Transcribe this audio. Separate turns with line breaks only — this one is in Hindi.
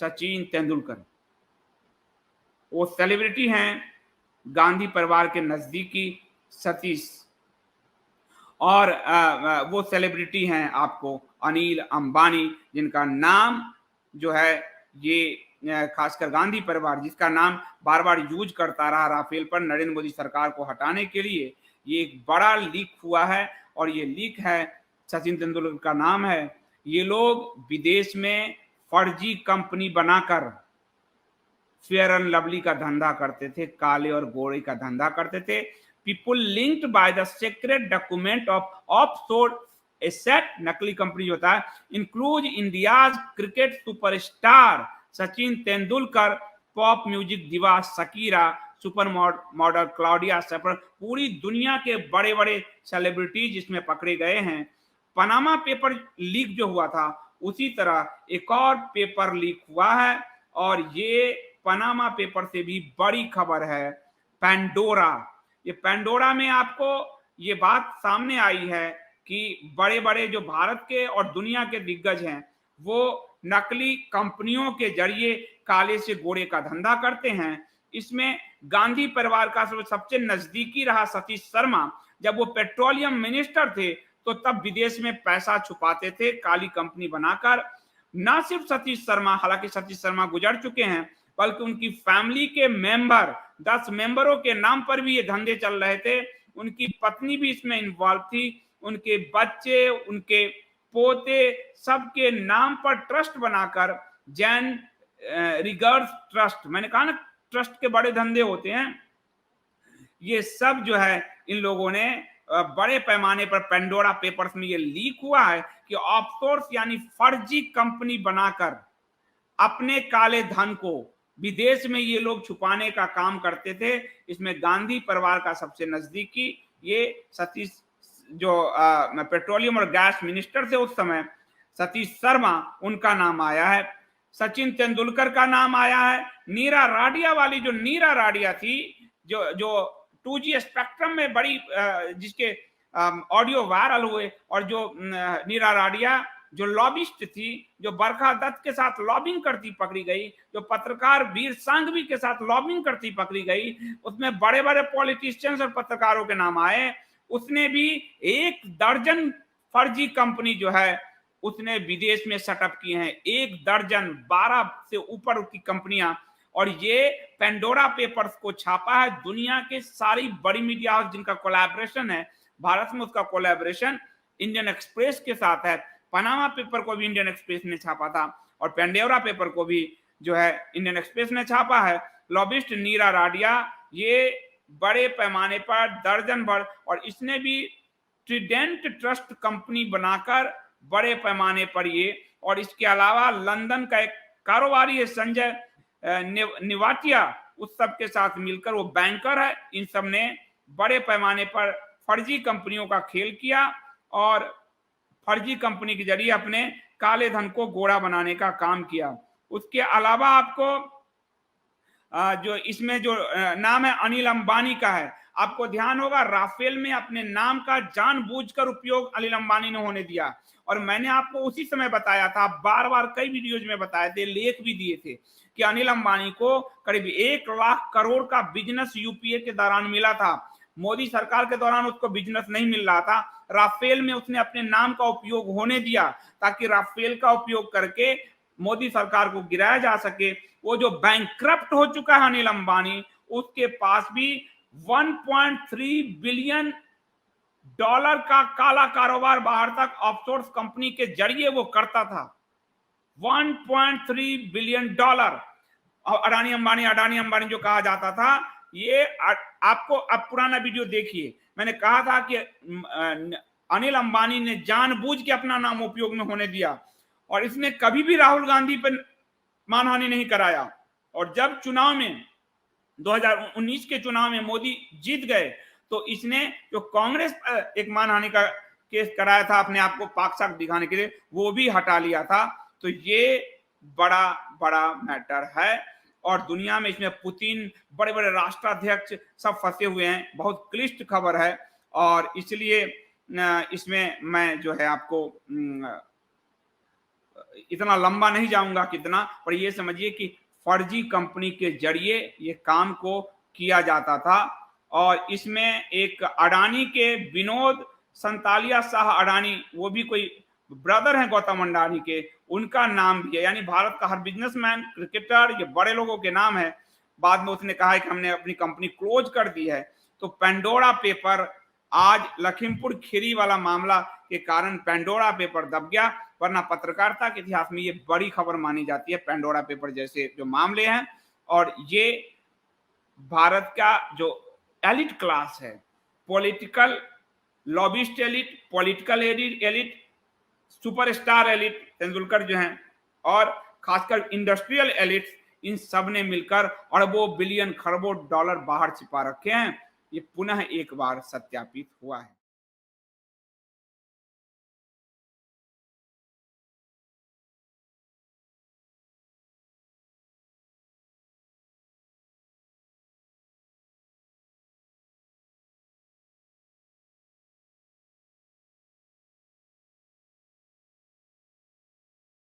सचिन तेंदुलकर। वो सेलिब्रिटी हैं गांधी परिवार के नजदीकी सतीश, और वो सेलिब्रिटी हैं आपको अनिल अंबानी, जिनका नाम जो है ये खासकर गांधी परिवार जिसका नाम बार बार यूज करता रहा राफेल पर नरेंद्र मोदी सरकार को हटाने के लिए, ये एक बड़ा लीक हुआ है। और ये लीक है, सचिन तेंदुलकर का नाम है। ये लोग विदेश में फर्जी कंपनी बनाकर फेयर एंड लवली का धंधा करते थे, काले और गोरे का धंधा करते थे। People linked by the secret document of offshore asset, नकली कंपनी जो होता है, include India's cricket superstar Sachin Tendulkar, pop music diva Shakira, super model Claudia Schiffer, पूरी दुनिया के बड़े बड़े सेलिब्रिटीज इसमें पकड़े गए हैं। पनामा पेपर लीक जो हुआ था, उसी तरह एक और पेपर लीक हुआ है, और ये पनामा पेपर से भी बड़ी खबर है। पेंडोरा, ये पेंडोरा में आपको ये बात सामने आई है कि बड़े बड़े जो भारत के और दुनिया के दिग्गज हैं, वो नकली कंपनियों के जरिए काले से गोरे का धंधा करते हैं। इसमें गांधी परिवार का सबसे नजदीकी रहा सतीश शर्मा, जब वो पेट्रोलियम मिनिस्टर थे तो तब विदेश में पैसा छुपाते थे काली कंपनी बनाकर। ना सिर्फ सतीश शर्मा, हालांकि सतीश शर्मा गुजर चुके हैं, बल्कि उनकी फैमिली के मेंबर 10 मेंबरों के नाम पर भी ये धंधे चल रहे थे। उनकी पत्नी भी इसमें इन्वॉल्व थी, उनके बच्चे, उनके पोते, सबके नाम पर ट्रस्ट बनाकर जैन रिगर्स ट्रस्ट, मैंने कहा ना ट्रस्ट के बड़े धंधे होते हैं, ये सब जो है इन लोगों ने बड़े पैमाने पर पेंडोरा पेपर्स में ये लीक हुआ है कि ऑफशोर्स यानी फर्जी कंपनी बनाकर अपने काले धन को विदेश में ये लोग छुपाने का काम करते थे। इसमें गांधी परिवार का सबसे नजदीकी ये सतीश, जो पेट्रोलियम और गैस मिनिस्टर थे उस समय, सतीश शर्मा, उनका नाम आया है। सचिन तेंदुलकर का नाम आया है। नीरा राडिया वाली, जो नीरा राडिया थी, जो 2G स्पेक्ट्रम में बड़ी जिसके ऑडियो वायरल हुए, और जो नीरा राडिया जो लॉबिस्ट थी, जो बरखा दत्त के साथ लॉबिंग करती पकड़ी गई, जो पत्रकार वीर सांघवी के साथ लॉबिंग करती पकड़ी गई, उसमें बड़े बड़े पॉलिटिशियंस और पत्रकारों के नाम आए। उसने भी 1 दर्जन फर्जी कंपनी जो है उसने विदेश में सेटअप की हैं, 1 दर्जन, 12 से ऊपर की कंपनियां। और ये पेंडोरा पेपर्स को छापा है दुनिया के सारी बड़ी मीडिया हाउस जिनका कोलैबोरेशन है भारत में, उसका कोलैबोरेशन इंडियन एक्सप्रेस के साथ है। पनामा पेपर को भी इंडियन एक्सप्रेस ने छापा था, और पेंडोरा पेपर को भी जो है इंडियन एक्सप्रेस ने छापा है। लॉबिस्ट नीरा राडिया ये बड़े पैमाने पर दर्जन भर, और इसने भी ट्रिडेंट ट्रस्ट कंपनी बनाकर बड़े पैमाने पर ये, और इसके अलावा लंदन का एक कारोबारी है संजय निवाटिया, उस सब के साथ मिलकर वो बैंकर है। इन सब ने बड़े पैमाने पर फर्जी कंपनियों का खेल किया और फर्जी कंपनी के जरिए अपने काले धन को गोरा बनाने का काम किया। उसके अलावा आपको जो इसमें जो नाम है अनिल अंबानी का है, आपको ध्यान होगा राफेल में अपने नाम का जानबूझकर उपयोग अनिल अंबानी ने होने दिया। और मैंने आपको उसी समय बताया था, बार बार कई वीडियोज में बताए थे, लेख भी दिए थे कि अनिल अंबानी को करीब 1 लाख करोड़ का बिजनेस यूपीए के दौरान मिला था। मोदी सरकार के दौरान उसको बिजनेस नहीं मिल रहा था। राफेल में उसने अपने नाम का उपयोग होने दिया ताकि राफेल का उपयोग करके मोदी सरकार को गिराया जा सके। वो जो बैंकक्रप्ट हो चुका है अनिल अंबानी, उसके पास भी 1.3 बिलियन डॉलर का काला कारोबार बाहर तक ऑफशोर कंपनी के जरिए वो करता था। 1.3 बिलियन डॉलर। और अडानी अंबानी जो कहा जाता था, ये आपको अब पुराना वीडियो देखिए, मैंने कहा था कि अनिल अंबानी ने जानबूझ के अपना नाम उपयोग में होने दिया, और इसने कभी भी राहुल गांधी पर मानहानि नहीं कराया। और जब चुनाव में 2019 के चुनाव में मोदी जीत गए, तो इसने जो कांग्रेस एक मानहानि का केस कराया था अपने आप को पाक साक दिखाने के लिए, वो भी हटा लिया था। तो ये बड़ा बड़ा मैटर है, और दुनिया में इसमें पुतिन, बड़े बड़े राष्ट्राध्यक्ष सब फंसे हुए हैं। बहुत क्लिष्ट खबर है, और इसलिए इसमें मैं जो है आपको इतना लंबा नहीं जाऊंगा कितना, पर ये समझिए कि फर्जी कंपनी के जरिए ये काम को किया जाता था। और इसमें एक अडानी के विनोद संतालिया शाह अडानी, वो भी कोई ब्रदर हैं गौतम अडानी के, उनका नाम भी है। यानी भारत का हर बिजनेसमैन, क्रिकेटर, ये बड़े लोगों के नाम है। बाद में उसने कहा है कि हमने अपनी कंपनी क्लोज कर दी है। तो पेंडोरा पेपर, आज लखीमपुर खीरी वाला मामला के कारण पेंडोरा पेपर दब गया, वरना पत्रकारिता के इतिहास में ये बड़ी खबर मानी जाती है, पेंडोरा पेपर जैसे जो मामले हैं। और ये भारत का जो एलिट क्लास है, political lobbyist elite, political elite, superstar elite Tendulkar जो हैं, और खासकर इंडस्ट्रियल एलिट, इन सब ने मिलकर अरबों बिलियन खरबों डॉलर बाहर छिपा रखे हैं। ये पुनः एक बार सत्यापित हुआ है।